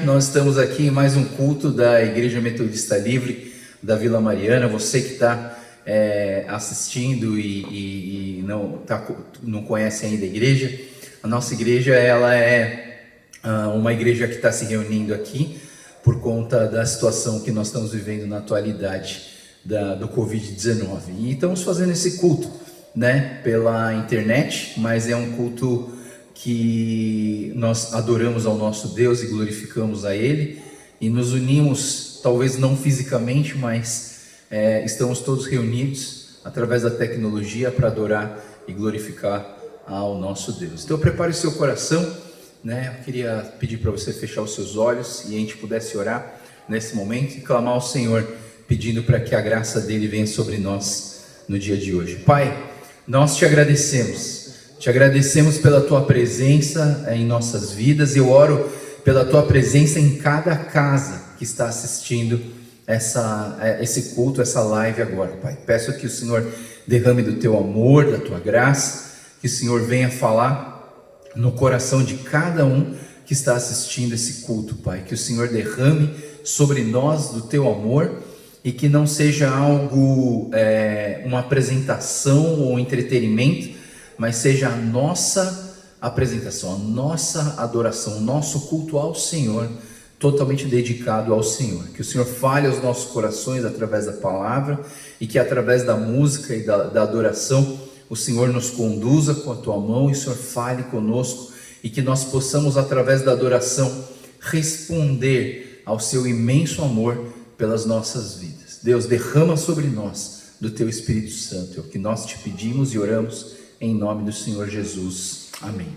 nós estamos aqui em mais um culto da Igreja Metodista Livre da Vila Mariana. Você que está assistindo e não conhece ainda a igreja, a nossa igreja ela é uma igreja que está se reunindo aqui por conta da situação que nós estamos vivendo na atualidade do Covid-19. E estamos fazendo esse culto, né, pela internet, mas é um culto que nós adoramos ao nosso Deus e glorificamos a Ele e nos unimos, talvez não fisicamente, mas estamos todos reunidos através da tecnologia para adorar e glorificar ao nosso Deus. Então prepare o seu coração, né? Eu queria pedir para você fechar os seus olhos e a gente pudesse orar nesse momento e clamar ao Senhor, pedindo para que a graça dele venha sobre nós no dia de hoje. Pai, nós te agradecemos. Te agradecemos pela Tua presença em nossas vidas. Eu oro pela Tua presença em cada casa que está assistindo esse culto, essa live agora, Pai. Peço que o Senhor derrame do Teu amor, da Tua graça, que o Senhor venha falar no coração de cada um que está assistindo esse culto, Pai. Que o Senhor derrame sobre nós do Teu amor e que não seja algo, uma apresentação ou entretenimento, mas seja a nossa apresentação, a nossa adoração, o nosso culto ao Senhor, totalmente dedicado ao Senhor. Que o Senhor fale aos nossos corações através da palavra e que através da música e da adoração o Senhor nos conduza com a Tua mão e o Senhor fale conosco e que nós possamos através da adoração responder ao Seu imenso amor pelas nossas vidas. Deus, derrama sobre nós do Teu Espírito Santo, é o que nós te pedimos e oramos em nome do Senhor Jesus. Amém.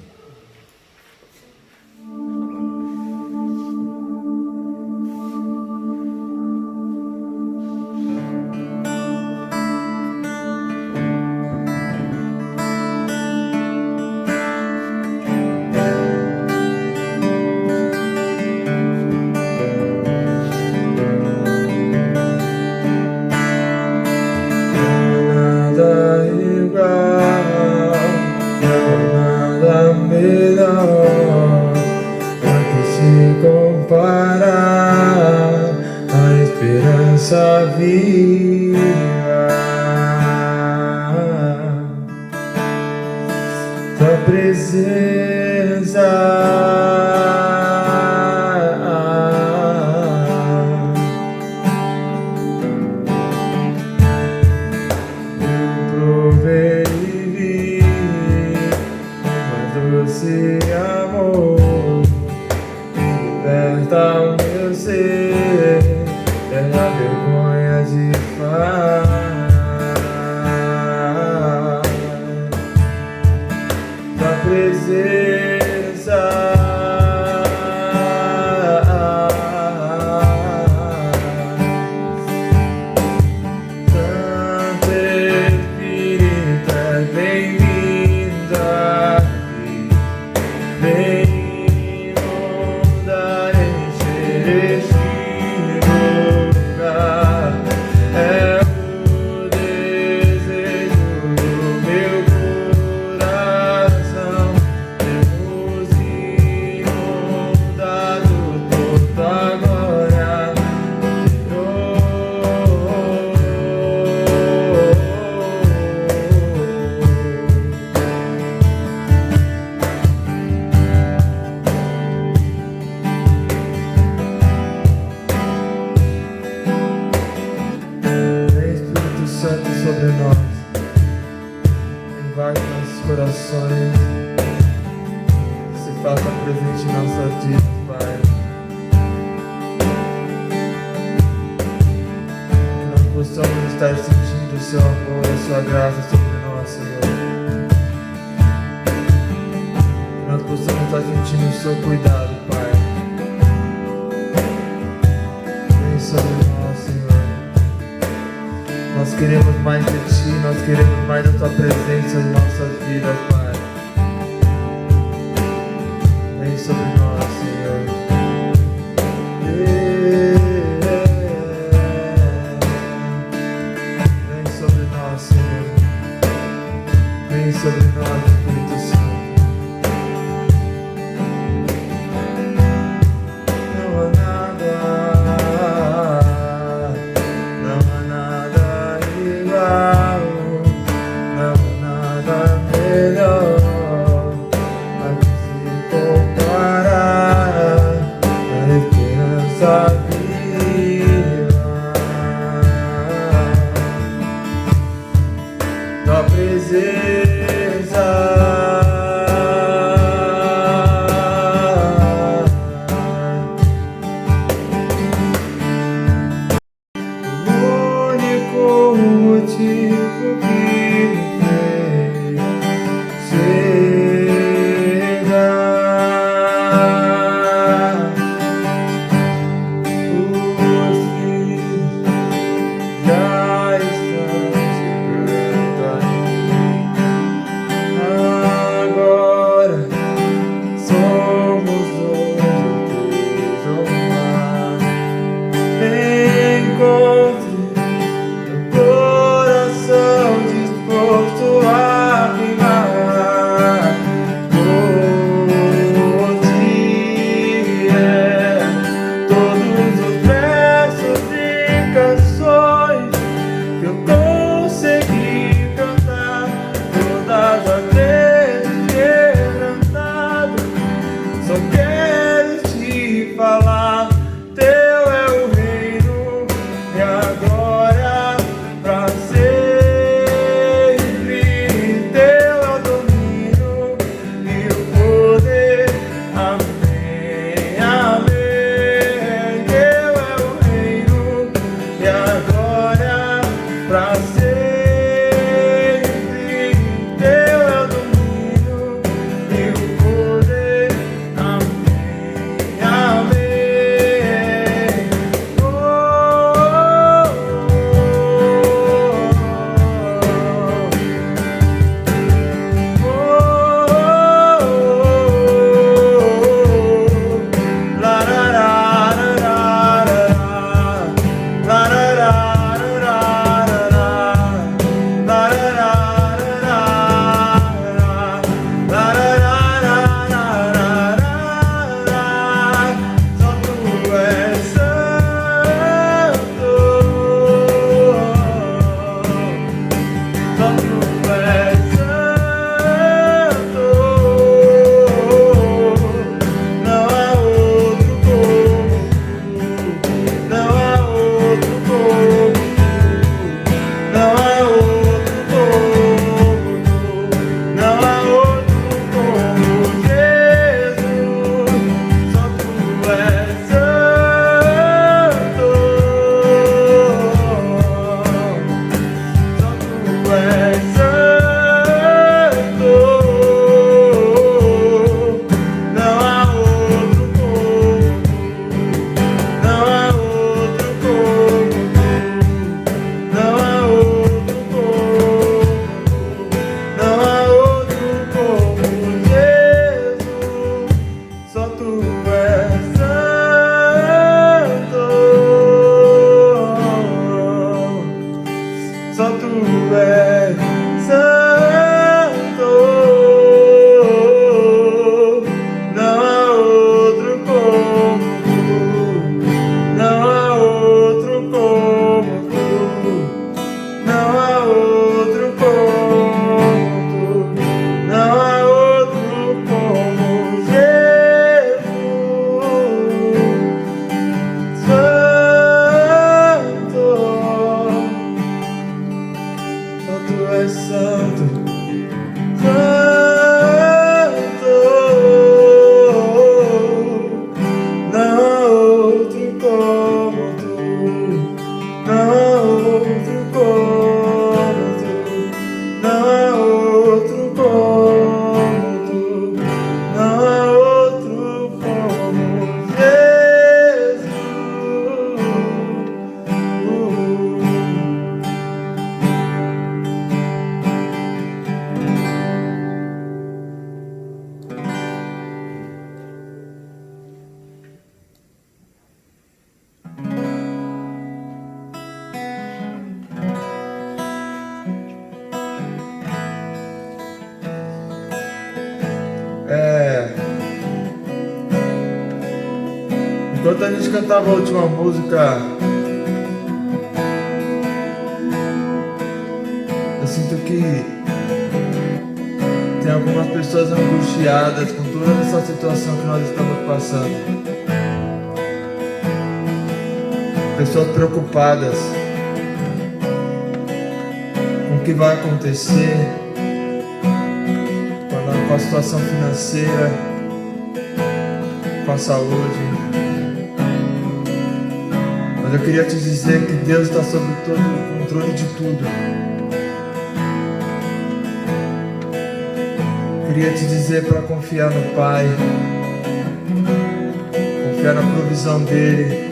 essa vila, tua presença. Enquanto a gente cantava a última música, eu sinto que tem algumas pessoas angustiadas com toda essa situação que nós estamos passando. pessoas preocupadas com o que vai acontecer, com a situação financeira, com a saúde. Mas eu queria te dizer que Deus está sob todo o controle de tudo. Queria te dizer para confiar no Pai, confiar na provisão dEle,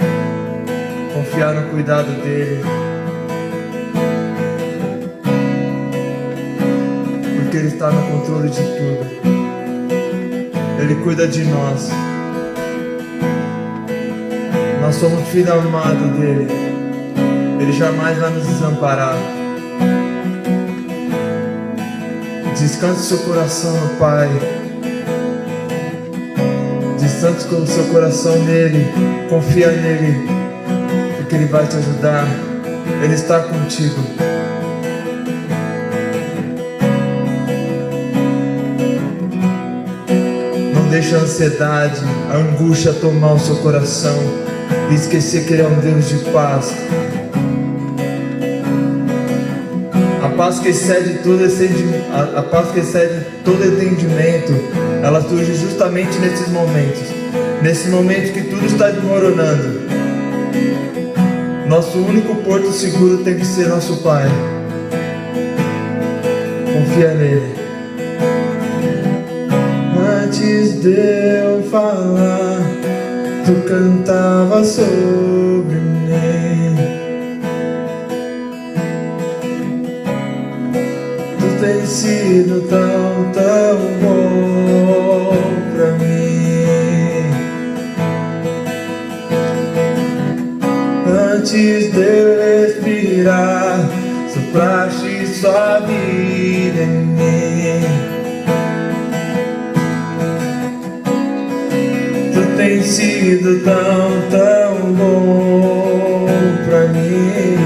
confiar no cuidado dEle, porque Ele está no controle de tudo. Ele cuida de nós. Nós somos filho amado dEle. Ele jamais vai nos desamparar. Descanse seu coração no Pai. Descanse com o seu coração nele. Confia nele, porque Ele vai te ajudar. Ele está contigo. Não deixe a ansiedade, a angústia tomar o seu coração e esquecer que Ele é um Deus de paz. A paz que excede todo entendimento, ela surge justamente nesses momentos. Nesse momento que tudo está desmoronando. Nosso único porto seguro tem que ser nosso Pai. Confia nele. Antes de eu falar, tu cantava sobre mim. Tu tens sido tão, tão bom pra mim. Antes de eu respirar, sopraste sua vida em mim. Tem sido tão, tão bom pra mim.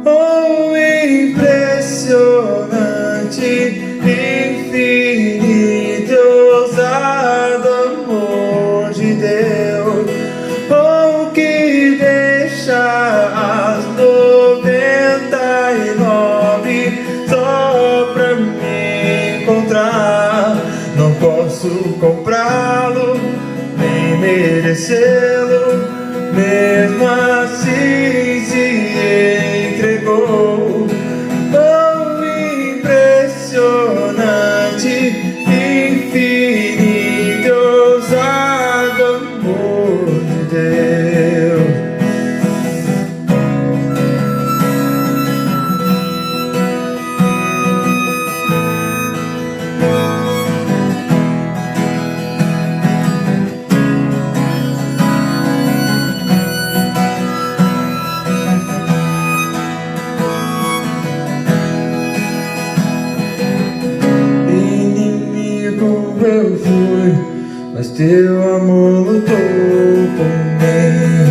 Oh, impressionante, infinito, ousado amor de Deus. Oh, que deixa as 99 só pra me encontrar. Não posso comprá-lo, nem merecê-lo, mesmo assim se entregou. Tão impressionante, infinito, ousado amor de Deus. Eu fui, mas teu amor lutou por mim.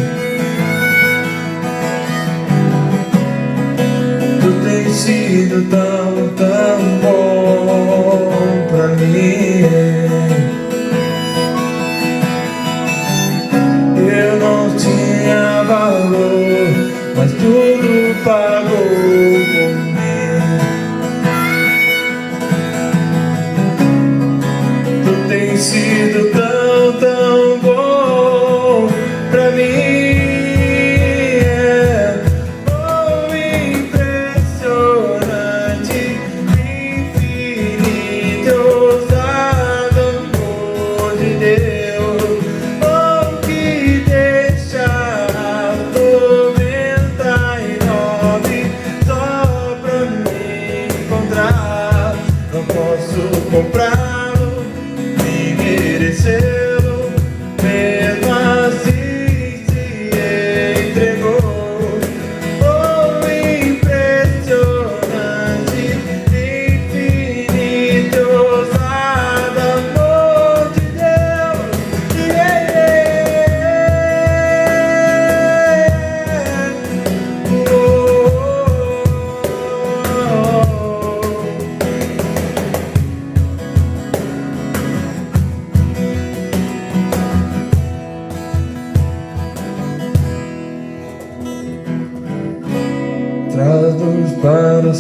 Tu tens sido tão, tão bom pra mim. Eu não tinha valor, mas tudo pagou por mim. Tem sido tão, tão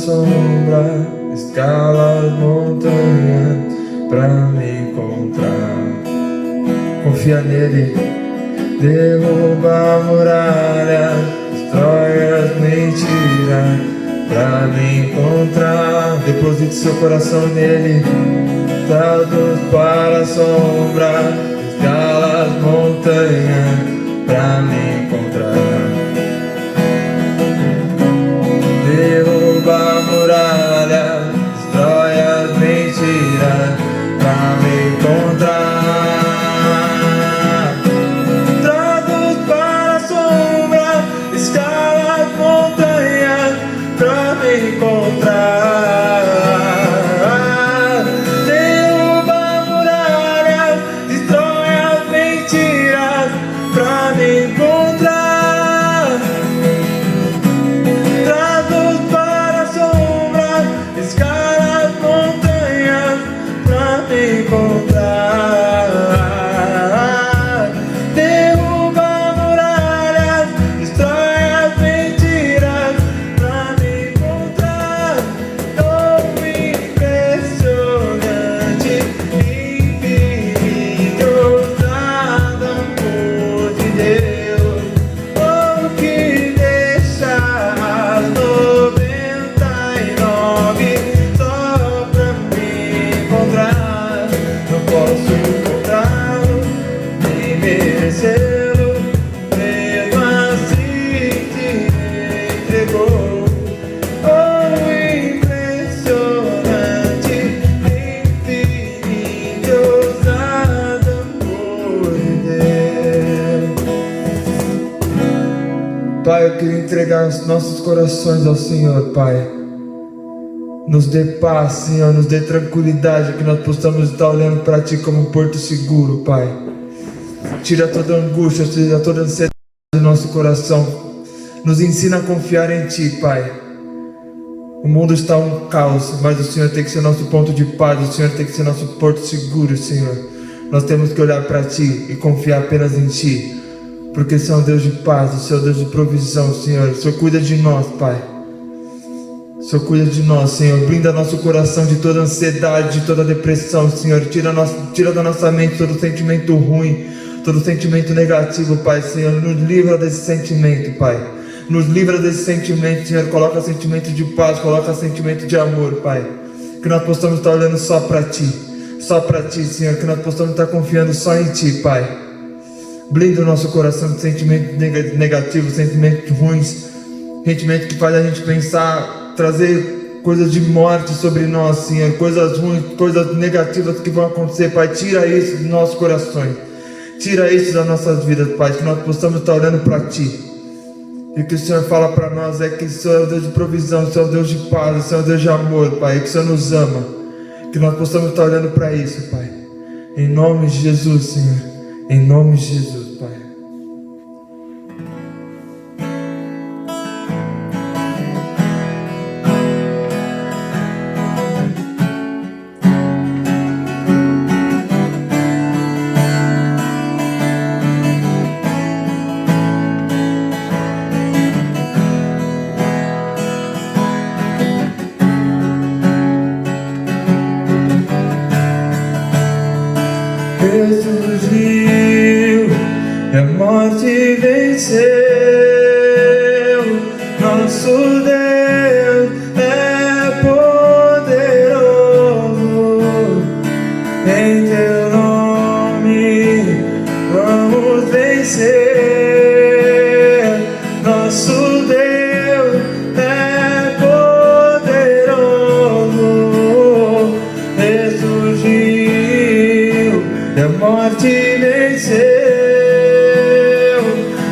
sombra, escala as montanhas pra me encontrar. Confia nele, derruba a muralha, destrói as mentiras pra me encontrar. Deposite seu coração nele, traz luz para a sombra, escala as montanhas pra me encontrar. Derruba a muralha, destrói as mentiras pra me encontrar. Traz luz para a sombra, escala as montanhas pra me encontrar. Derruba a muralha, destrói as mentiras pra me encontrar. Traz luz para a sombra, escala as montanhas pra me encontrar. Derruba a muralha, destrói as mentiras pra me encontrar. Oh, impressionante, infinito, ousado amor de Deus. Oh, que deixa as 99 só pra me encontrar. Não posso encontrá-lo, nem merecê-lo, mesmo assim te entregou. Oh, impressionante, infinito, ousado amor de Deus. Pai, eu queria entregar os nossos corações ao Senhor, Pai. Nos dê paz, Senhor, nos dê tranquilidade, que nós possamos estar olhando para Ti como um porto seguro, Pai. Tira toda angústia, tira toda ansiedade do nosso coração. Nos ensina a confiar em Ti, Pai. O mundo está um caos, mas o Senhor tem que ser nosso ponto de paz, o Senhor tem que ser nosso porto seguro, Senhor. Nós temos que olhar para Ti e confiar apenas em Ti, porque o Senhor é um Deus de paz, o Senhor é um Deus de provisão, Senhor. O Senhor cuida de nós, Pai. O Senhor cuida de nós, Senhor. Blinda nosso coração de toda ansiedade, de toda depressão, Senhor. Tira da nossa mente todo sentimento ruim, todo sentimento negativo, Pai. Senhor, nos livra desse sentimento, Pai. Nos livra desse sentimento, Senhor. Coloca sentimento de paz, coloca sentimento de amor, Pai. Que nós possamos estar olhando só para Ti, Senhor. Que nós possamos estar confiando só em Ti, Pai. Blinda o nosso coração de sentimentos negativos, sentimentos ruins, sentimento que faz a gente pensar, trazer coisas de morte sobre nós, Senhor, coisas ruins, coisas negativas que vão acontecer, Pai. Tira isso dos nossos corações, tira isso das nossas vidas, Pai, que nós possamos estar olhando para Ti. E o que o Senhor fala para nós é que o Senhor é o Deus de provisão, o Senhor é o Deus de paz, o Senhor é o Deus de amor, Pai, e que o Senhor nos ama, que nós possamos estar olhando para isso, Pai. Em nome de Jesus, Senhor, em nome de Jesus, Pai. Ressurgiu e a morte venceu. Nosso Deus é poderoso. Em Teu nome vamos vencer. Nosso Deus é poderoso. Ressurgiu e a morte venceu.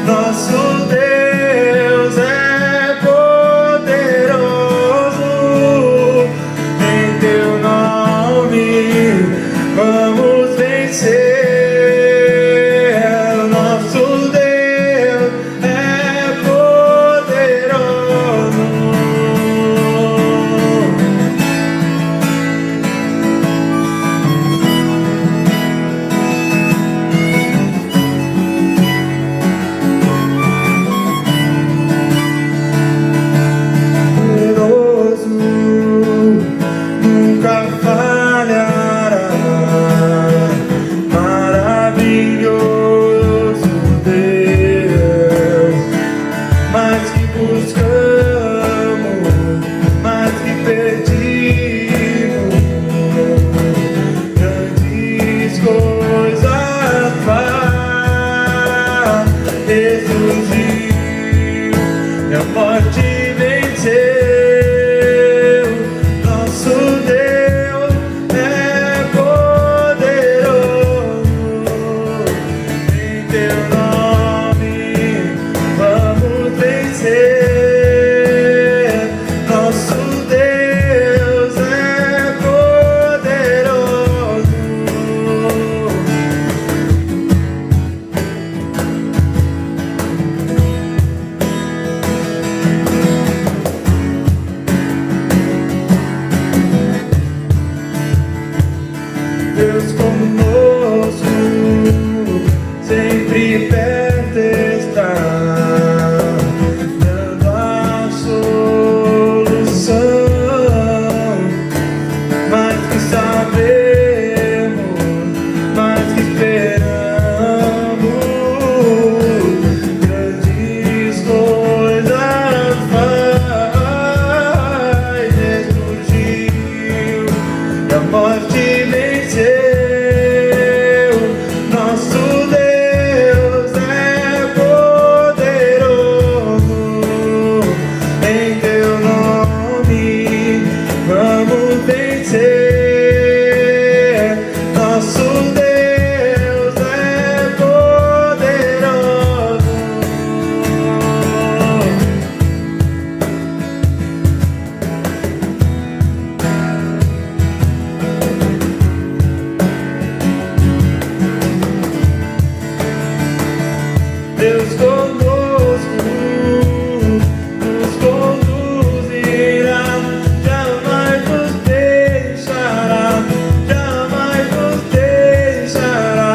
Nosso Deus é poderoso. Em Teu nome vamos vencer. Nosso Deus ressurgiu e a morte venceu. Nosso Deus é poderoso, em teu nome vamos vencer. Nosso Deus é poderoso. Deus conosco, sempre perto está, dando a solução. Mais que sabemos, mais que esperamos, grandes coisas faz. Ressurgiu e a morte venceu. Nosso Deus é poderoso, em teu nome vamos vencer. Nosso Deus é poderoso. Deus conosco, nos conduzirá, jamais nos deixará, jamais nos deixará.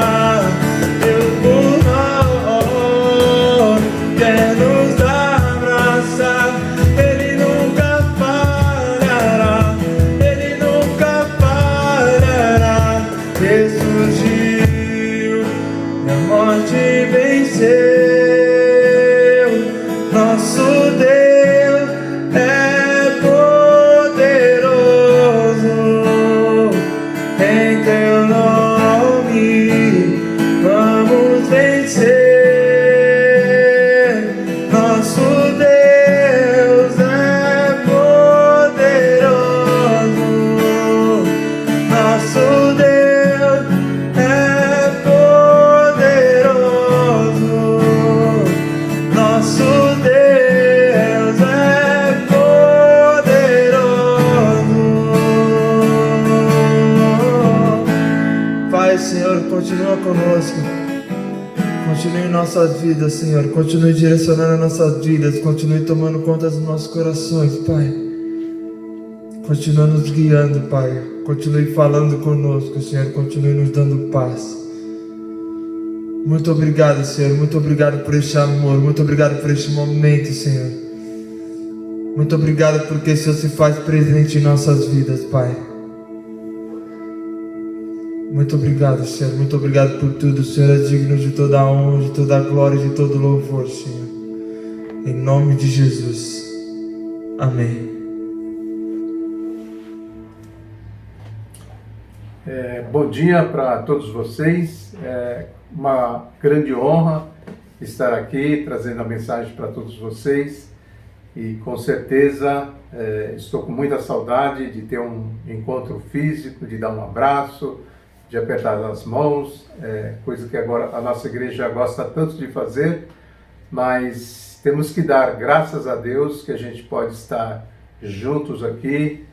Deus por nós quer nos abraçar, Ele nunca falhará, Ele nunca falhará. Ressurgiu e a morte venceu. Nosso Deus é poderoso, em teu nome vamos vencer. Nosso Deus é poderoso, nosso Deus é poderoso, nosso Deus é poderoso. Pai, Senhor, continua conosco. Continue em nossas vidas, Senhor. Continue direcionando nossas vidas. Continue tomando conta dos nossos corações, Pai. Continue nos guiando, Pai. Continue falando conosco, Senhor. Continue nos dando paz. Muito obrigado, Senhor. Muito obrigado por este amor. Muito obrigado por este momento, Senhor. Muito obrigado porque o Senhor se faz presente em nossas vidas, Pai. Muito obrigado, Senhor. Muito obrigado por tudo. O Senhor é digno de toda a honra, de toda a glória e de todo louvor, Senhor. Em nome de Jesus. Amém. Bom dia para todos vocês. É uma grande honra estar aqui trazendo a mensagem para todos vocês. E com certeza estou com muita saudade de ter um encontro físico, de dar um abraço, de apertar as mãos, coisa que agora a nossa igreja gosta tanto de fazer, mas temos que dar graças a Deus que a gente pode estar juntos aqui,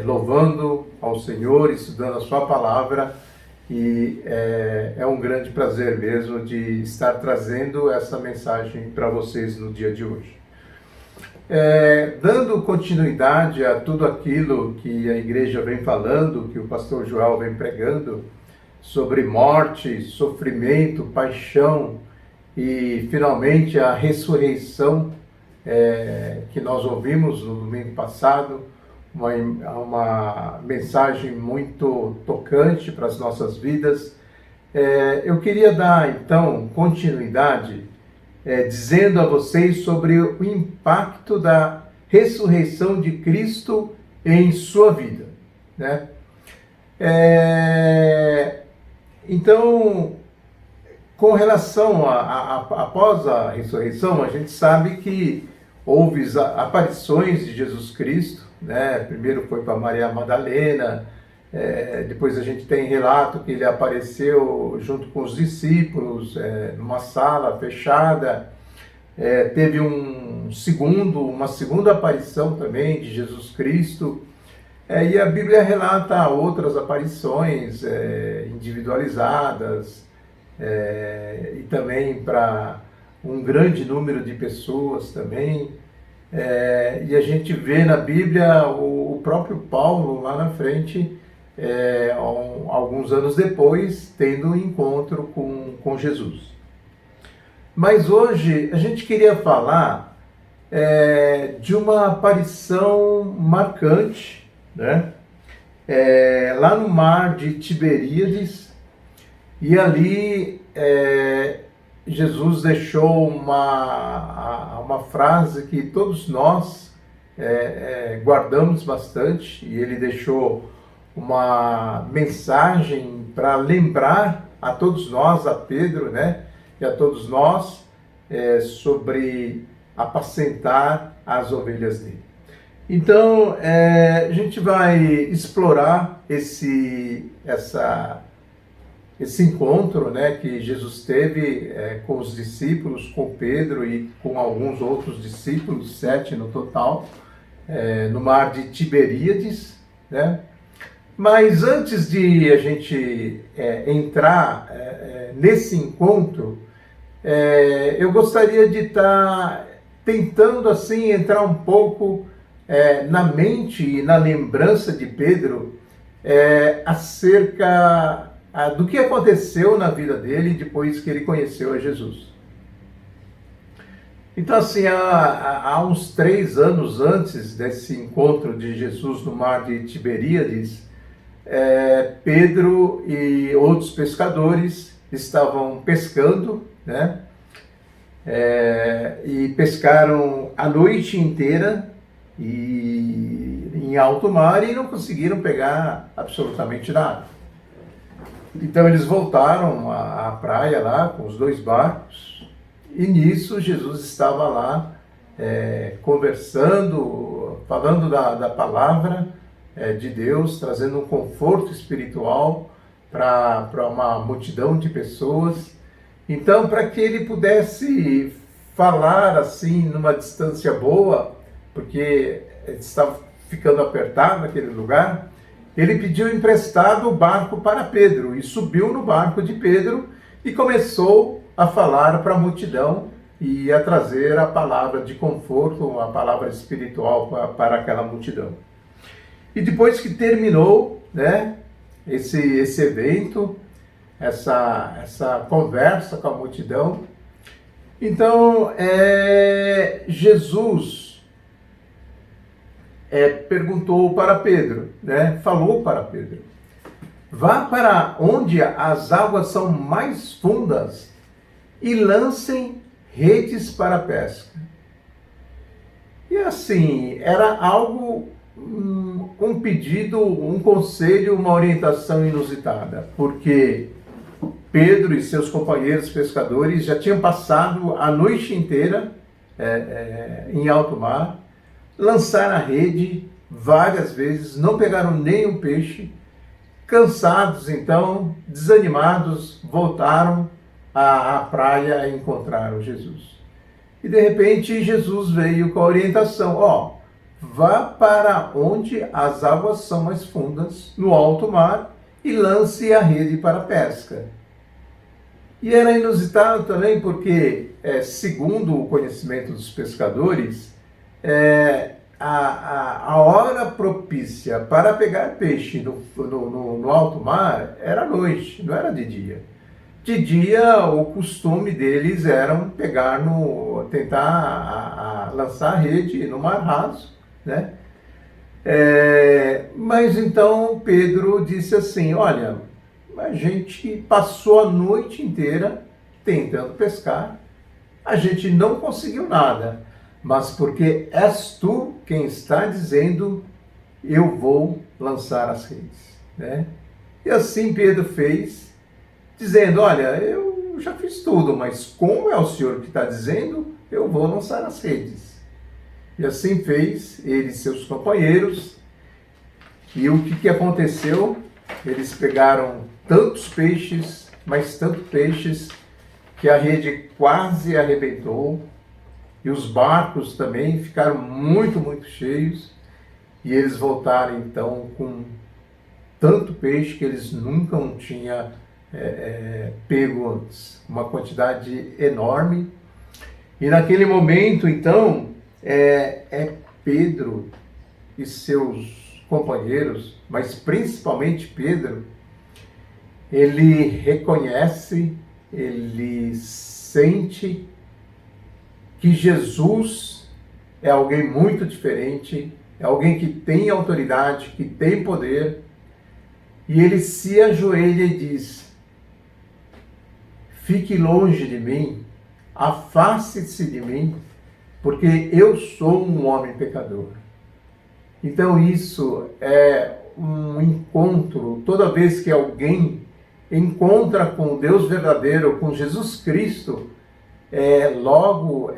louvando ao Senhor, estudando a sua palavra, e é um grande prazer mesmo de estar trazendo essa mensagem para vocês no dia de hoje. Dando continuidade a tudo aquilo que a igreja vem falando, que o pastor Joel vem pregando, sobre morte, sofrimento, paixão e finalmente a ressurreição que nós ouvimos no domingo passado, uma mensagem muito tocante para as nossas vidas. Eu queria dar então continuidade dizendo a vocês sobre o impacto da ressurreição de Cristo em sua vida, né? Então, com relação após a ressurreição, a gente sabe que houve aparições de Jesus Cristo, né? Primeiro foi para Maria Madalena, depois a gente tem relato que ele apareceu junto com os discípulos, numa sala fechada. Teve uma segunda aparição também de Jesus Cristo, e a Bíblia relata outras aparições individualizadas, e também para um grande número de pessoas também. E a gente vê na Bíblia o próprio Paulo lá na frente, alguns anos depois, tendo um encontro com Jesus. Mas hoje a gente queria falar de uma aparição marcante, né? Lá no mar de Tiberíades, e ali Jesus deixou uma frase que todos nós guardamos bastante, e ele deixou uma mensagem para lembrar a todos nós, a Pedro, né? E a todos nós, sobre apacentar as ovelhas dele. Então, a gente vai explorar esse encontro, né, que Jesus teve com os discípulos, com Pedro e com alguns outros discípulos, 7 no total, no mar de Tiberíades, né? Mas antes de a gente entrar nesse encontro, eu gostaria de estar tentando assim entrar um pouco na mente e na lembrança de Pedro acerca do que aconteceu na vida dele depois que ele conheceu a Jesus. Então, assim, há uns 3 anos antes desse encontro de Jesus no mar de Tiberíades, Pedro e outros pescadores estavam pescando, né? E pescaram a noite inteira em alto mar e não conseguiram pegar absolutamente nada. Então eles voltaram à praia lá com os 2 barcos, e nisso Jesus estava lá conversando, falando da palavra de Deus, trazendo um conforto espiritual para uma multidão de pessoas. Então, para que ele pudesse falar assim numa distância boa, porque estava ficando apertado naquele lugar, ele pediu emprestado o barco para Pedro e subiu no barco de Pedro e começou a falar para a multidão e a trazer a palavra de conforto, a palavra espiritual para aquela multidão. E depois que terminou, né, esse evento, essa conversa com a multidão, então Jesus perguntou para Pedro, né, falou para Pedro: vá para onde as águas são mais fundas e lancem redes para a pesca. E assim, era algo, um pedido, um conselho, uma orientação inusitada, porque Pedro e seus companheiros pescadores já tinham passado a noite inteira em alto mar, lançaram a rede várias vezes, não pegaram nenhum peixe. Cansados, então, desanimados, voltaram à praia e encontraram Jesus. E de repente Jesus veio com a orientação: vá para onde as águas são mais fundas, no alto mar, e lance a rede para a pesca. E era inusitado também porque, segundo o conhecimento dos pescadores, a hora propícia para pegar peixe no alto mar era à noite, não era de dia. De dia, o costume deles era tentar lançar a rede no mar raso, né? Mas então Pedro disse assim: olha, a gente passou a noite inteira tentando pescar, a gente não conseguiu nada, mas porque és tu quem está dizendo, eu vou lançar as redes, né? E assim Pedro fez, dizendo: olha, eu eu já fiz tudo, mas como é o Senhor que está dizendo, eu vou lançar as redes. E assim fez ele e seus companheiros. E o que aconteceu? Eles pegaram tantos peixes, mas tantos peixes, que a rede quase arrebentou. E os barcos também ficaram muito, muito cheios. E eles voltaram então com tanto peixe que eles nunca tinham pego antes. Uma quantidade enorme. E naquele momento, então, Pedro e seus companheiros, mas principalmente Pedro, ele reconhece, ele sente que Jesus é alguém muito diferente, é alguém que tem autoridade, que tem poder, e ele se ajoelha e diz: fique longe de mim, afaste-se de mim, porque eu sou um homem pecador. Então isso é um encontro, toda vez que alguém encontra com Deus verdadeiro, com Jesus Cristo, logo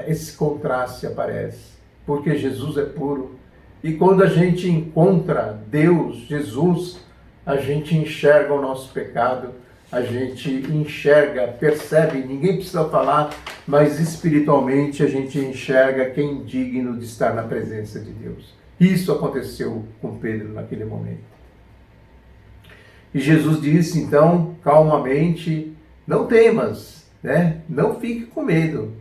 esse contraste aparece, porque Jesus é puro. E quando a gente encontra Deus, Jesus, a gente enxerga o nosso pecado, a gente enxerga, percebe, ninguém precisa falar, mas espiritualmente a gente enxerga quem é digno de estar na presença de Deus. Isso aconteceu com Pedro naquele momento. E Jesus disse então, calmamente: não temas, né? Não fique com medo,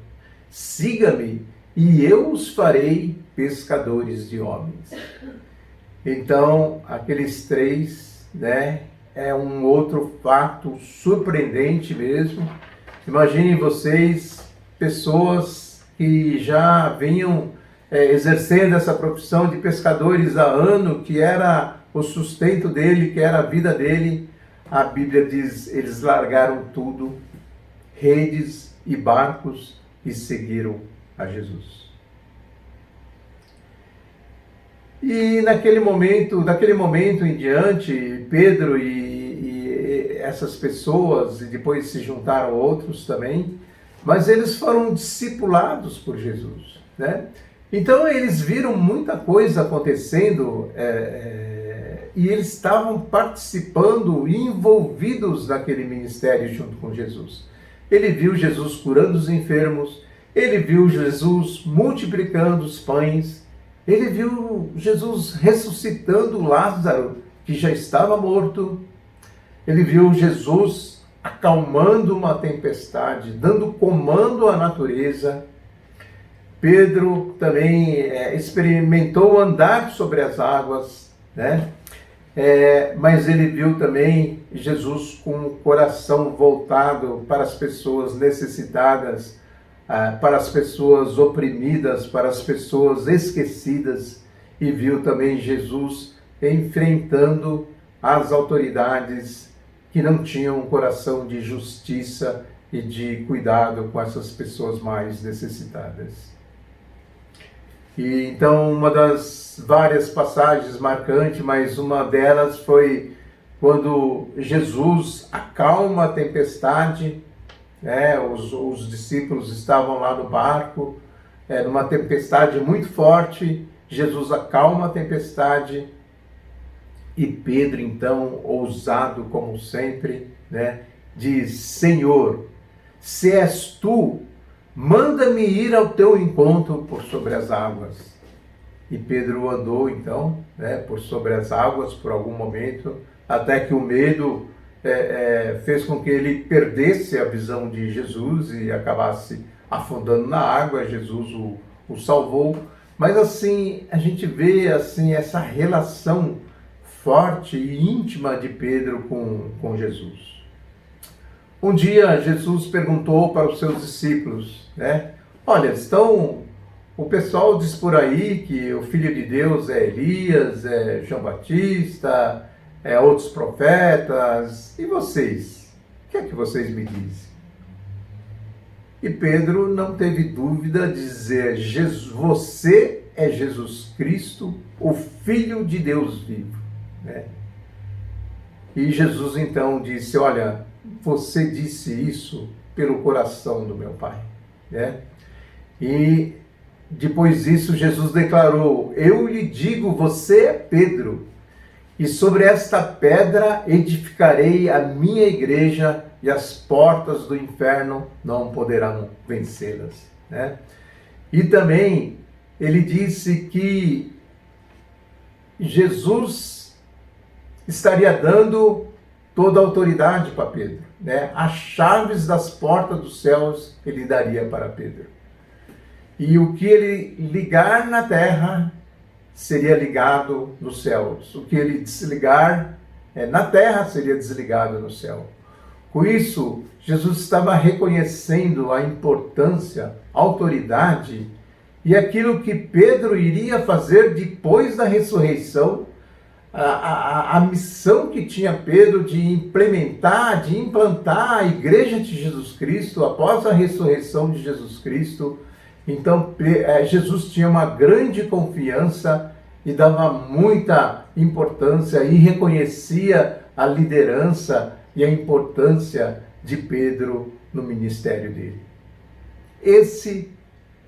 siga-me e eu os farei pescadores de homens. Então, aqueles três, né? É um outro fato surpreendente mesmo. Imaginem vocês, pessoas que já vinham exercendo essa profissão de pescadores há anos, que era o sustento dele, que era a vida dele. A Bíblia diz, eles largaram tudo, redes e barcos, e seguiram a Jesus. E daquele momento em diante, Pedro e essas pessoas, e depois se juntaram outros também, mas eles foram discipulados por Jesus, né? Então eles viram muita coisa acontecendo e eles estavam participando, envolvidos naquele ministério junto com Jesus. Ele viu Jesus curando os enfermos, ele viu Jesus multiplicando os pães, ele viu Jesus ressuscitando Lázaro, que já estava morto. Ele viu Jesus acalmando uma tempestade, dando comando à natureza. Pedro também experimentou andar sobre as águas, né? Mas ele viu também Jesus com o coração voltado para as pessoas necessitadas, para as pessoas oprimidas, para as pessoas esquecidas, e viu também Jesus enfrentando as autoridades que não tinham um coração de justiça e de cuidado com essas pessoas mais necessitadas. E então, uma das várias passagens marcantes, mas uma delas foi quando Jesus acalma a tempestade, né? Os discípulos estavam lá no barco, numa tempestade muito forte. Jesus acalma a tempestade e Pedro, então, ousado como sempre, né, diz: Senhor, se és tu, manda-me ir ao teu encontro por sobre as águas. E Pedro andou então, né, por sobre as águas por algum momento, até que o medo fez com que ele perdesse a visão de Jesus e acabasse afundando na água. Jesus o salvou. Mas assim, a gente vê assim, essa relação forte e íntima de Pedro com Jesus. Um dia Jesus perguntou para os seus discípulos, né? Olha, o pessoal diz por aí que o Filho de Deus é Elias, é João Batista, é outros profetas. E vocês? O que é que vocês me dizem? E Pedro não teve dúvida de dizer: você é Jesus Cristo, o Filho de Deus vivo. Né? E Jesus então disse: olha, você disse isso pelo coração do meu Pai, né? E depois disso Jesus declarou: eu lhe digo, você é Pedro, e sobre esta pedra edificarei a minha igreja, e as portas do inferno não poderão vencê-las, né? E também ele disse que Jesus estaria dando toda a autoridade para Pedro, né? As chaves das portas dos céus ele daria para Pedro. E o que ele ligar na terra seria ligado nos céus. O que ele desligar na terra seria desligado no céu. Com isso, Jesus estava reconhecendo a importância, a autoridade e aquilo que Pedro iria fazer depois da ressurreição, a missão que tinha Pedro de implementar, de implantar a igreja de Jesus Cristo após a ressurreição de Jesus Cristo. Então, Jesus tinha uma grande confiança e dava muita importância e reconhecia a liderança e a importância de Pedro no ministério dele. Esse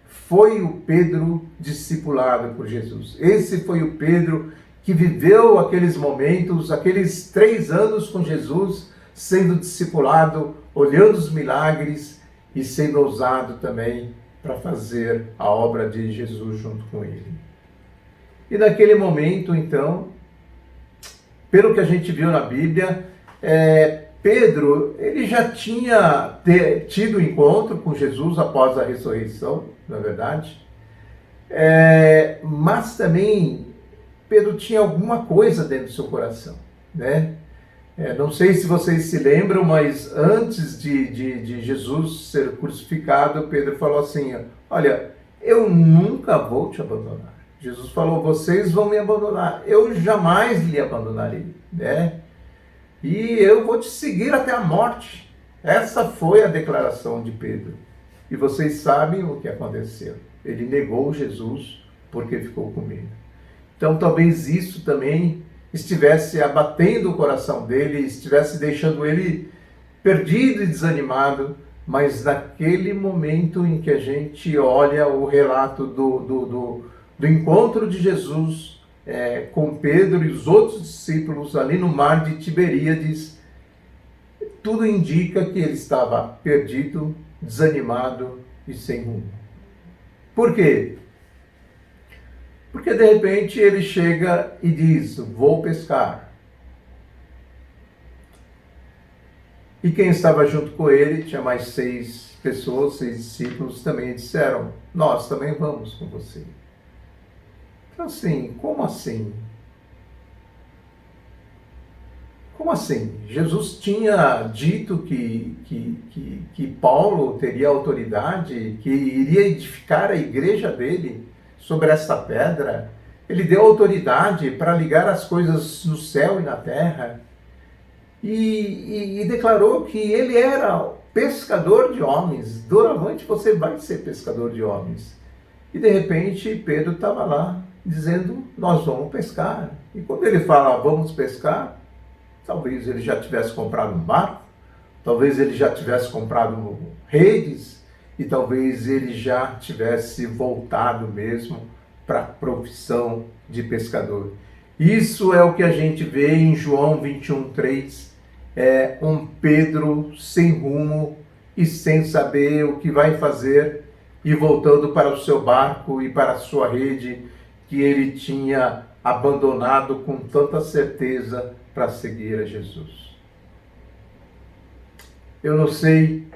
foi o Pedro discipulado por Jesus. Esse foi o Pedro que viveu aqueles momentos, aqueles 3 anos com Jesus, sendo discipulado, olhando os milagres e sendo ousado também para fazer a obra de Jesus junto com ele. E naquele momento, então, pelo que a gente viu na Bíblia, Pedro, ele já tinha tido encontro com Jesus após a ressurreição, na verdade, mas também Pedro tinha alguma coisa dentro do seu coração, né? Não sei se vocês se lembram, mas antes de Jesus ser crucificado, Pedro falou assim: olha, eu nunca vou te abandonar. Jesus falou: vocês vão me abandonar, eu jamais lhe abandonarei, né? E eu vou te seguir até a morte. Essa foi a declaração de Pedro. E vocês sabem o que aconteceu. Ele negou Jesus porque ficou com medo. Então talvez isso também estivesse abatendo o coração dele, estivesse deixando ele perdido e desanimado, mas naquele momento em que a gente olha o relato do encontro de Jesus com Pedro e os outros discípulos ali no mar de Tiberíades, tudo indica que ele estava perdido, desanimado e sem rumo. Por quê? Porque de repente ele chega e diz: vou pescar. E quem estava junto com ele, tinha mais 6 pessoas, 6 discípulos, também disseram: nós também vamos com você. Então assim, como assim? Como assim? Jesus tinha dito que Paulo teria autoridade, que iria edificar a igreja dele sobre esta pedra. Ele deu autoridade para ligar as coisas no céu e na terra. E declarou que ele era pescador de homens. Doravante você vai ser pescador de homens. E de repente Pedro estava lá dizendo: nós vamos pescar. E quando ele fala vamos pescar, talvez ele já tivesse comprado um barco, talvez ele já tivesse comprado redes, e talvez ele já tivesse voltado mesmo para a profissão de pescador. Isso é o que a gente vê em João 21:3, um Pedro sem rumo e sem saber o que vai fazer, e voltando para o seu barco e para a sua rede, que ele tinha abandonado com tanta certeza para seguir a Jesus. Eu não sei,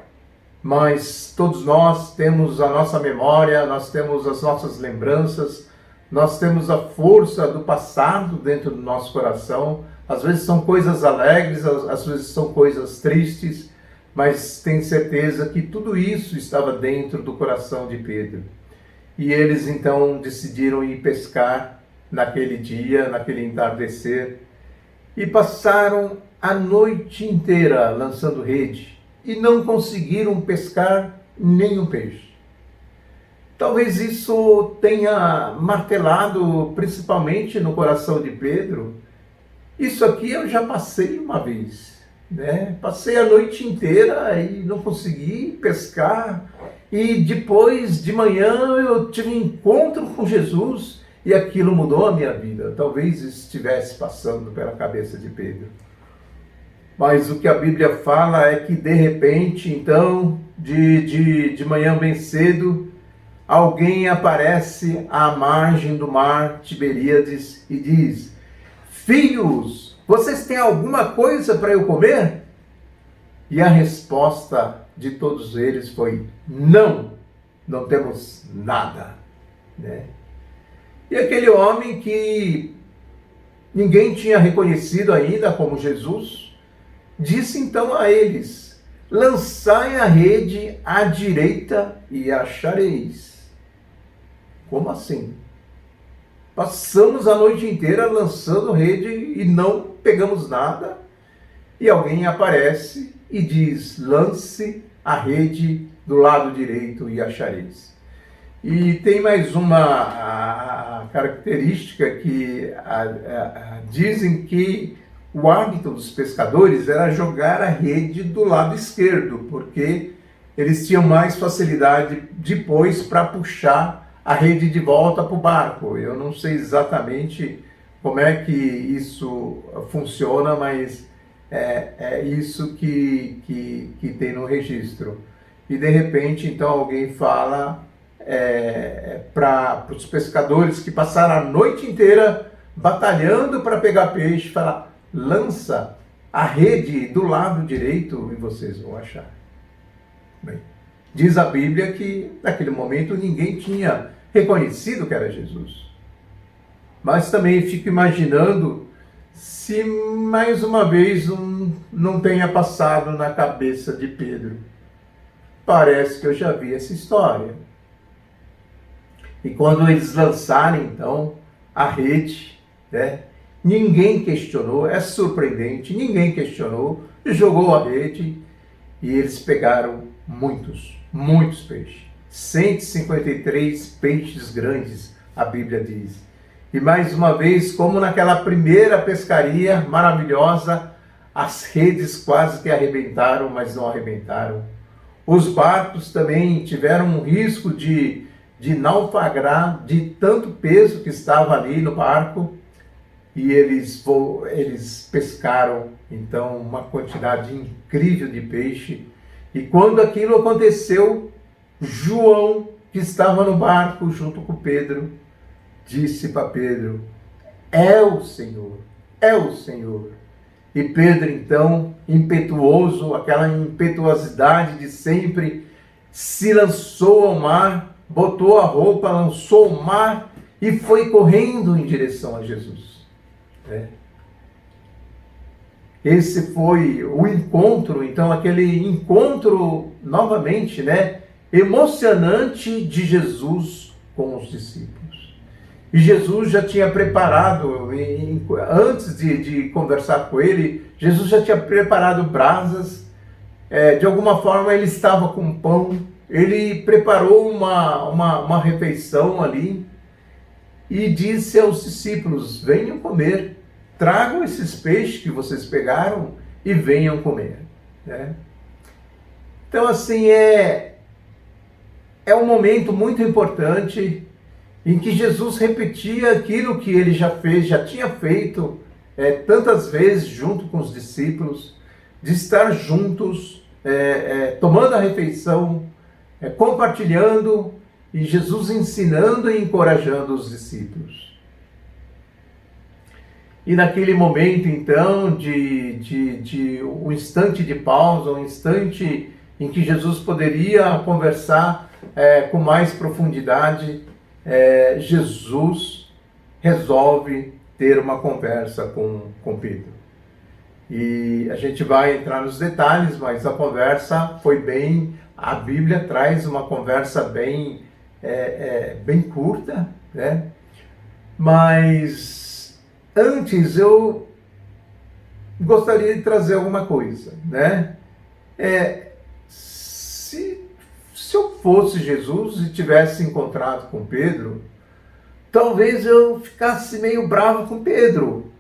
mas todos nós temos a nossa memória, nós temos as nossas lembranças, nós temos a força do passado dentro do nosso coração. Às vezes são coisas alegres, às vezes são coisas tristes, mas tenho certeza que tudo isso estava dentro do coração de Pedro. E eles então decidiram ir pescar naquele dia, naquele entardecer, e passaram a noite inteira lançando rede e não conseguiram pescar nenhum peixe. Talvez isso tenha martelado principalmente no coração de Pedro: isso aqui eu já passei uma vez, né? Passei a noite inteira e não consegui pescar. E depois de manhã eu tive um encontro com Jesus e aquilo mudou a minha vida. Talvez estivesse passando pela cabeça de Pedro. Mas o que a Bíblia fala é que de repente, então, de manhã bem cedo, alguém aparece à margem do mar Tiberíades e diz: filhos, vocês têm alguma coisa para eu comer? E a resposta de todos eles foi: não, não temos nada, né? E aquele homem que ninguém tinha reconhecido ainda como Jesus, disse então a eles: lançai a rede à direita e achareis. Como assim? Passamos a noite inteira lançando rede e não pegamos nada. E alguém aparece e diz: lance a rede do lado direito e achareis. E tem mais uma característica que dizem que o hábito dos pescadores era jogar a rede do lado esquerdo, porque eles tinham mais facilidade depois para puxar a rede de volta para o barco. Eu não sei exatamente como é que isso funciona, mas é isso que tem no registro. E de repente, então, alguém fala para os pescadores que passaram a noite inteira batalhando para pegar peixe, fala: lança a rede do lado direito e vocês vão achar. Bem, diz a Bíblia que naquele momento ninguém tinha reconhecido que era Jesus. Mas também fico imaginando se mais uma vez não tenha passado na cabeça de Pedro: parece que eu já vi essa história. E quando eles lançarem então a rede, né, ninguém questionou, é surpreendente, ninguém questionou, jogou a rede e eles pegaram muitos peixes. 153 peixes grandes, a Bíblia diz. E mais uma vez, como naquela primeira pescaria maravilhosa, as redes quase que arrebentaram, mas não arrebentaram. Os barcos também tiveram um risco de naufragar de tanto peso que estava ali no barco. E eles pescaram, então, uma quantidade incrível de peixe. E quando aquilo aconteceu, João, que estava no barco junto com Pedro, disse para Pedro: é o Senhor, é o Senhor. E Pedro, então, impetuoso, aquela impetuosidade de sempre, se lançou ao mar, botou a roupa, lançou ao mar e foi correndo em direção a Jesus. Esse foi o encontro, então, aquele encontro novamente, né, emocionante de Jesus com os discípulos. E Jesus já tinha preparado, antes de conversar com ele, Jesus já tinha preparado brasas, de alguma forma ele estava com pão, ele preparou uma refeição ali e disse aos discípulos: venham comer, tragam esses peixes que vocês pegaram e venham comer. Né? Então, assim, é um momento muito importante em que Jesus repetia aquilo que ele já tinha feito tantas vezes junto com os discípulos, de estar juntos, tomando a refeição, compartilhando, e Jesus ensinando e encorajando os discípulos. E naquele momento, então, de um instante de pausa, um instante em que Jesus poderia conversar com mais profundidade, Jesus resolve ter uma conversa com Pedro. E a gente vai entrar nos detalhes, mas a conversa foi a Bíblia traz uma conversa bem curta, né? Mas antes eu gostaria de trazer alguma coisa, né? Se eu fosse Jesus e tivesse encontrado com Pedro, talvez eu ficasse meio bravo com Pedro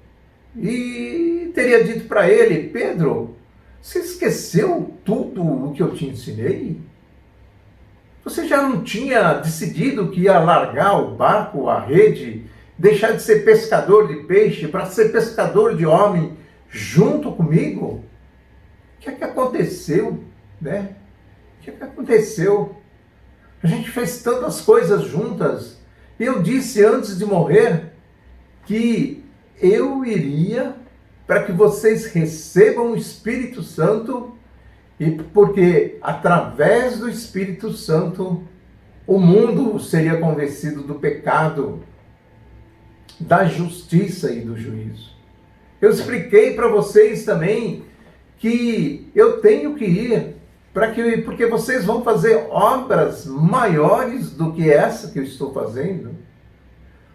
e teria dito para ele: Pedro, Você esqueceu tudo o que eu te ensinei? Você já não tinha decidido que ia largar o barco, a rede, deixar de ser pescador de peixe para ser pescador de homem junto comigo? O que é que aconteceu, né? O que é que aconteceu? A gente fez tantas coisas juntas. Eu disse antes de morrer que eu iria para que vocês recebam o Espírito Santo, e porque através do Espírito Santo o mundo seria convencido do pecado, da justiça e do juízo. Eu expliquei para vocês também que eu tenho que ir porque vocês vão fazer obras maiores do que essa que eu estou fazendo.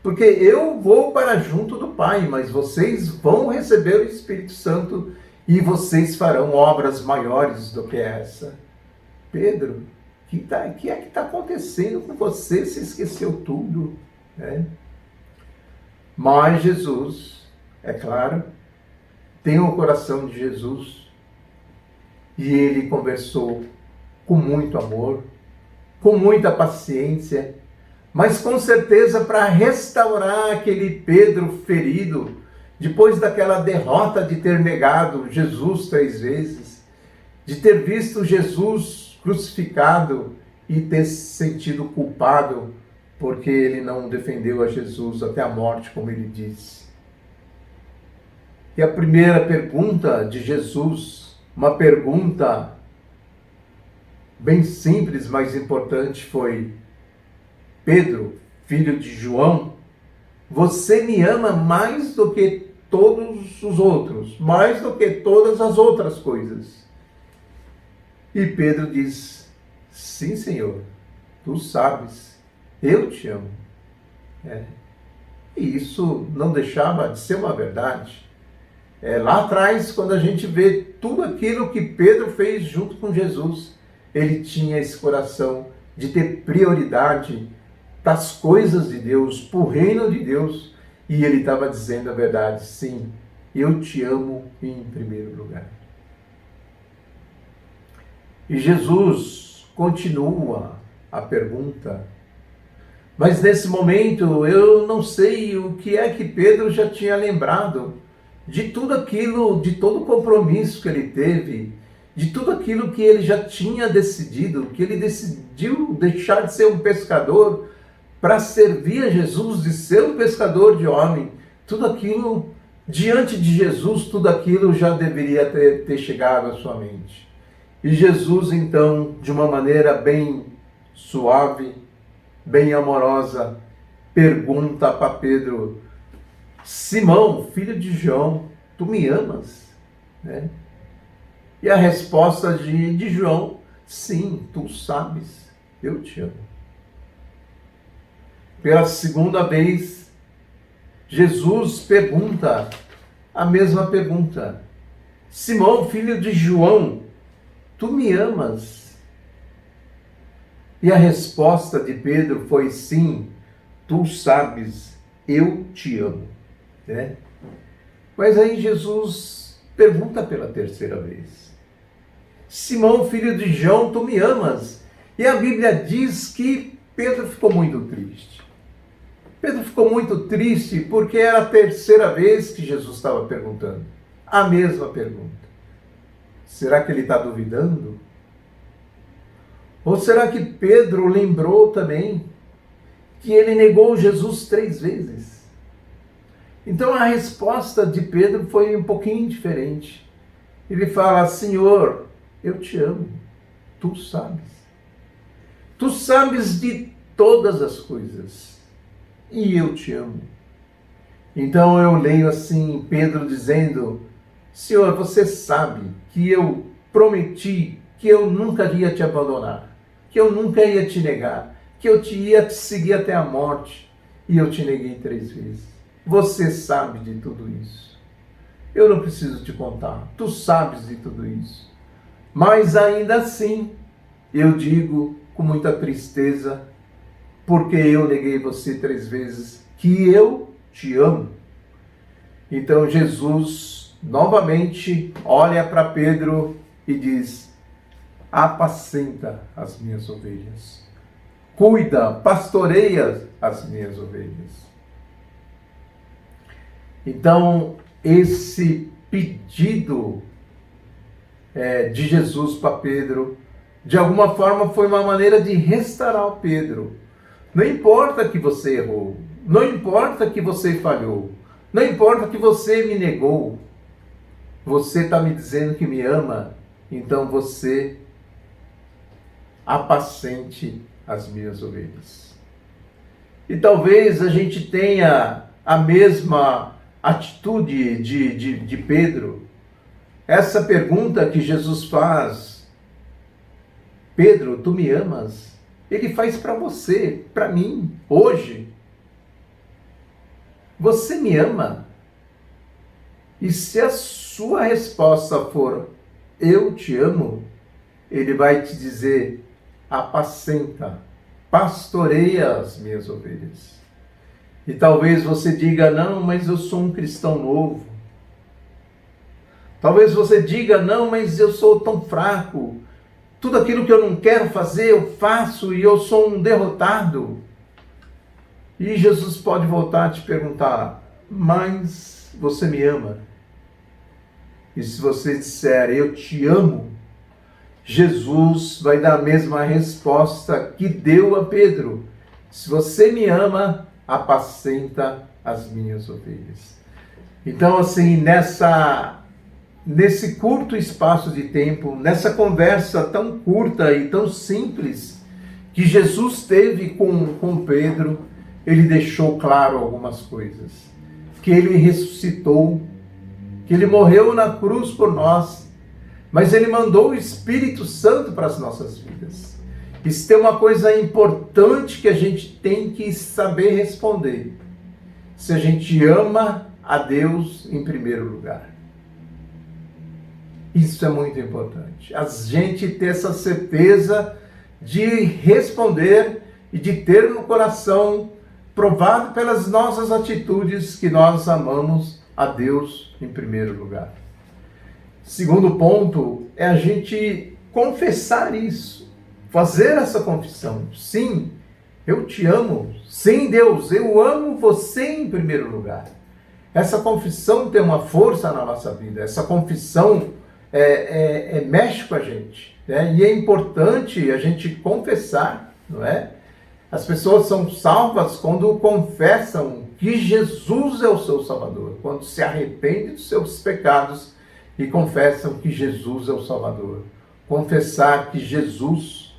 Porque eu vou para junto do Pai, mas vocês vão receber o Espírito Santo e vocês farão obras maiores do que essa. Pedro, o que é que está acontecendo com você? Você esqueceu tudo, né? Mas Jesus, é claro, tem o coração de Jesus e ele conversou com muito amor, com muita paciência, mas com certeza para restaurar aquele Pedro ferido, depois daquela derrota de ter negado Jesus 3 vezes, de ter visto Jesus crucificado e ter se sentido culpado porque ele não defendeu a Jesus até a morte, como ele disse. E a primeira pergunta de Jesus, uma pergunta bem simples, mas importante, foi: Pedro, filho de João, você me ama mais do que todos os outros, mais do que todas as outras coisas? E Pedro diz: sim, Senhor, tu sabes, eu te amo. E isso não deixava de ser uma verdade. Lá atrás, quando a gente vê tudo aquilo que Pedro fez junto com Jesus, ele tinha esse coração de ter prioridade para as coisas de Deus, para o reino de Deus, e ele estava dizendo a verdade: sim, eu te amo em primeiro lugar. E Jesus continua a pergunta, mas nesse momento eu não sei o que é que Pedro já tinha lembrado de tudo aquilo, de todo o compromisso que ele teve, de tudo aquilo que ele já tinha decidido, que ele decidiu deixar de ser um pescador para servir a Jesus, de ser um pescador de homem. Tudo aquilo, diante de Jesus, tudo aquilo já deveria ter chegado à sua mente. E Jesus, então, de uma maneira bem suave, bem amorosa, pergunta para Pedro: Simão, filho de João, tu me amas? Né? E a resposta de João: sim, tu sabes, eu te amo. Pela segunda vez, Jesus pergunta a mesma pergunta: Simão, filho de João, tu me amas? E a resposta de Pedro foi: sim, tu sabes, eu te amo. Né? Mas aí Jesus pergunta pela terceira vez: Simão, filho de João, tu me amas? E a Bíblia diz que Pedro ficou muito triste. Pedro ficou muito triste porque era a terceira vez que Jesus estava perguntando a mesma pergunta. Será que ele está duvidando? Ou será que Pedro lembrou também que ele negou Jesus 3 vezes? Então a resposta de Pedro foi um pouquinho diferente. Ele fala: Senhor, eu te amo, tu sabes. Tu sabes de todas as coisas e eu te amo. Então eu leio assim Pedro dizendo: Senhor, você sabe que eu prometi que eu nunca ia te abandonar, que eu nunca ia te negar, que eu ia te seguir até a morte, e eu te neguei 3 vezes. Você sabe de tudo isso. Eu não preciso te contar, tu sabes de tudo isso. Mas ainda assim, eu digo com muita tristeza, porque eu neguei você 3 vezes, que eu te amo. Então Jesus novamente olha para Pedro e diz: apacenta as minhas ovelhas. Cuida, pastoreia as minhas ovelhas. Então, esse pedido de Jesus para Pedro, de alguma forma foi uma maneira de restaurar o Pedro. Não importa que você errou, não importa que você falhou, não importa que você me negou, você está me dizendo que me ama, então você apacente as minhas ovelhas. E talvez a gente tenha a mesma atitude de Pedro. Essa pergunta que Jesus faz: Pedro, tu me amas? Ele faz para você, para mim, hoje. Você me ama? E se a sua resposta for eu te amo, ele vai te dizer: apacenta, pastoreia as minhas ovelhas. E talvez você diga: não, mas eu sou um cristão novo. Talvez você diga: não, mas eu sou tão fraco. Tudo aquilo que eu não quero fazer, eu faço e eu sou um derrotado. E Jesus pode voltar a te perguntar: mas você me ama? E se você disser eu te amo, Jesus vai dar a mesma resposta que deu a Pedro: se você me ama, apacenta as minhas ovelhas. Então, assim, nesse curto espaço de tempo, nessa conversa tão curta e tão simples que Jesus teve com Pedro, ele deixou claro algumas coisas. Que ele ressuscitou, que ele morreu na cruz por nós, mas ele mandou o Espírito Santo para as nossas vidas. Isso tem uma coisa importante que a gente tem que saber responder: se a gente ama a Deus em primeiro lugar. Isso é muito importante. A gente ter essa certeza de responder e de ter no coração, provado pelas nossas atitudes, que nós amamos a Deus em primeiro lugar. Segundo ponto é a gente confessar isso, fazer essa confissão. Sim, eu te amo. Sim, Deus, eu amo você em primeiro lugar. Essa confissão tem uma força na nossa vida. Essa confissão mexe com a gente, né? E é importante a gente confessar, não é? As pessoas são salvas quando confessam que Jesus é o seu Salvador, quando se arrependem dos seus pecados e confessam que Jesus é o Salvador. Confessar que Jesus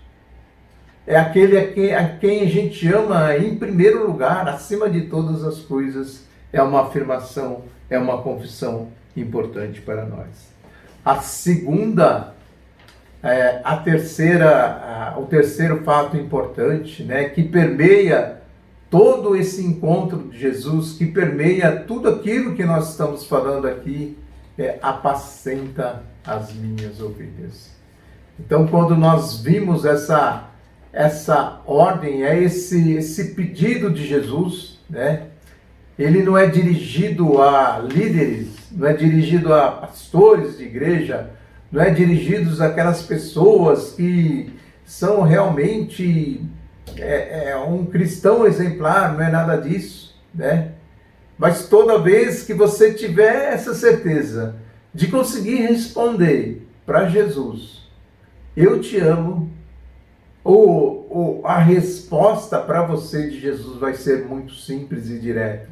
é aquele a quem a gente ama em primeiro lugar, acima de todas as coisas, é uma afirmação, é uma confissão importante para nós. A segunda, o terceiro fato importante, né, que permeia todo esse encontro de Jesus, que permeia tudo aquilo que nós estamos falando aqui, é: apacenta as minhas ovelhas. Então, quando nós vimos essa ordem, esse pedido de Jesus, né, ele não é dirigido a líderes, não é dirigido a pastores de igreja, não é dirigido àquelas pessoas que são realmente um cristão exemplar, não é nada disso, né? Mas toda vez que você tiver essa certeza de conseguir responder para Jesus: eu te amo, a resposta para você de Jesus vai ser muito simples e direta: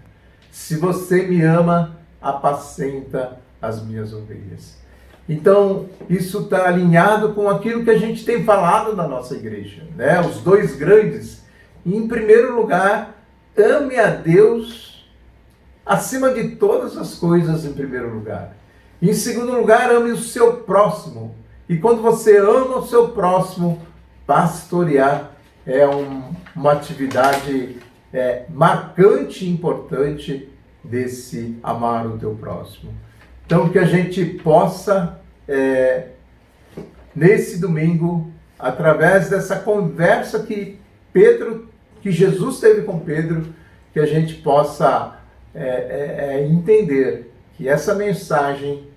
se você me ama, apacenta as minhas ovelhas. Então, isso está alinhado com aquilo que a gente tem falado na nossa igreja, né? Os dois grandes. Em primeiro lugar, ame a Deus acima de todas as coisas, em primeiro lugar. Em segundo lugar, ame o seu próximo. E quando você ama o seu próximo, pastorear é uma atividade marcante e importante desse amar o teu próximo. Então, que a gente possa, nesse domingo, através dessa conversa que Jesus teve com Pedro, que a gente possa entender que essa mensagem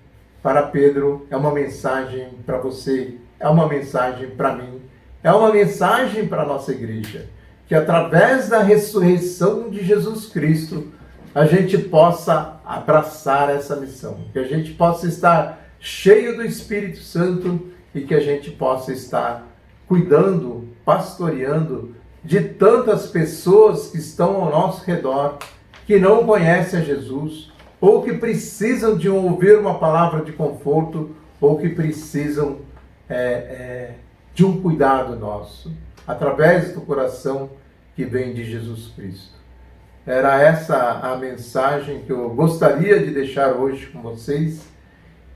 para Pedro é uma mensagem para você, é uma mensagem para mim, é uma mensagem para a nossa igreja. Que através da ressurreição de Jesus Cristo, a gente possa abraçar essa missão. Que a gente possa estar cheio do Espírito Santo e que a gente possa estar cuidando, pastoreando de tantas pessoas que estão ao nosso redor, que não conhecem a Jesus, ou que precisam de ouvir uma palavra de conforto, ou que precisam de um cuidado nosso, através do coração que vem de Jesus Cristo. Era essa a mensagem que eu gostaria de deixar hoje com vocês,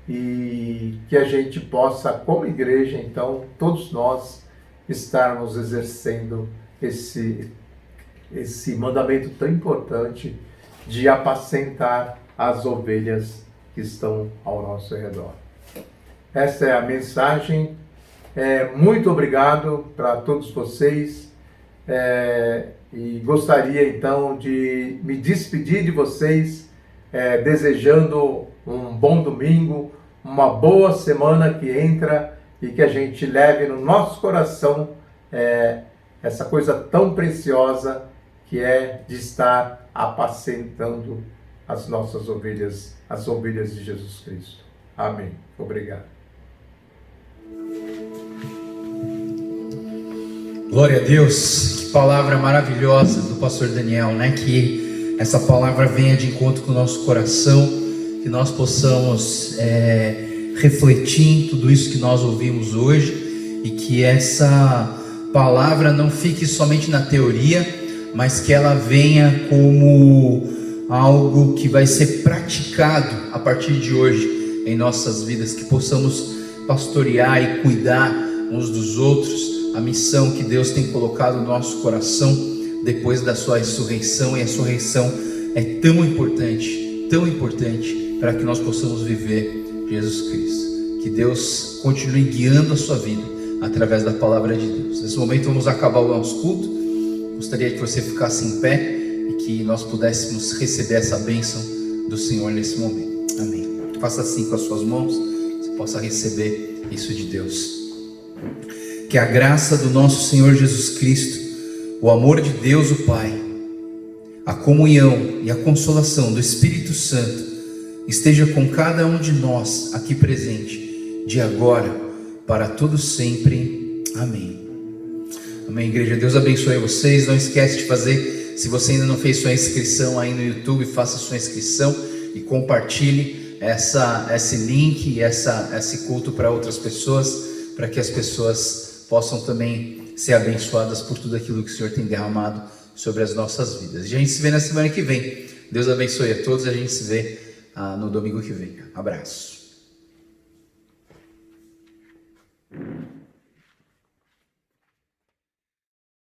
e que a gente possa, como igreja, então, todos nós, estarmos exercendo esse mandamento tão importante de apacentar as ovelhas que estão ao nosso redor. Essa é a mensagem. Muito obrigado para todos vocês. E gostaria então de me despedir de vocês, desejando um bom domingo, uma boa semana que entra, e que a gente leve no nosso coração essa coisa tão preciosa que é de estar apacentando as nossas ovelhas, as ovelhas de Jesus Cristo. Amém. Obrigado. Glória a Deus, que palavra maravilhosa do pastor Daniel, né? Que essa palavra venha de encontro com o nosso coração, que nós possamos refletir em tudo isso que nós ouvimos hoje, e que essa palavra não fique somente na teoria, mas que ela venha como algo que vai ser praticado a partir de hoje em nossas vidas, que possamos pastorear e cuidar uns dos outros, a missão que Deus tem colocado no nosso coração depois da sua ressurreição. E a ressurreição é tão importante para que nós possamos viver Jesus Cristo. Que Deus continue guiando a sua vida através da palavra de Deus. Nesse momento vamos acabar o nosso culto. Gostaria que você ficasse em pé e que nós pudéssemos receber essa bênção do Senhor nesse momento. Amém. Faça assim com as suas mãos, você possa receber isso de Deus. Que a graça do nosso Senhor Jesus Cristo, o amor de Deus o Pai, a comunhão e a consolação do Espírito Santo esteja com cada um de nós aqui presente, de agora para todo sempre. Amém. Amém, igreja. Deus abençoe vocês. Não esquece de fazer, se você ainda não fez sua inscrição aí no YouTube, faça sua inscrição e compartilhe esse link e esse culto para outras pessoas, para que as pessoas possam também ser abençoadas por tudo aquilo que o Senhor tem derramado sobre as nossas vidas. E a gente se vê na semana que vem. Deus abençoe a todos e a gente se vê no domingo que vem. Abraço.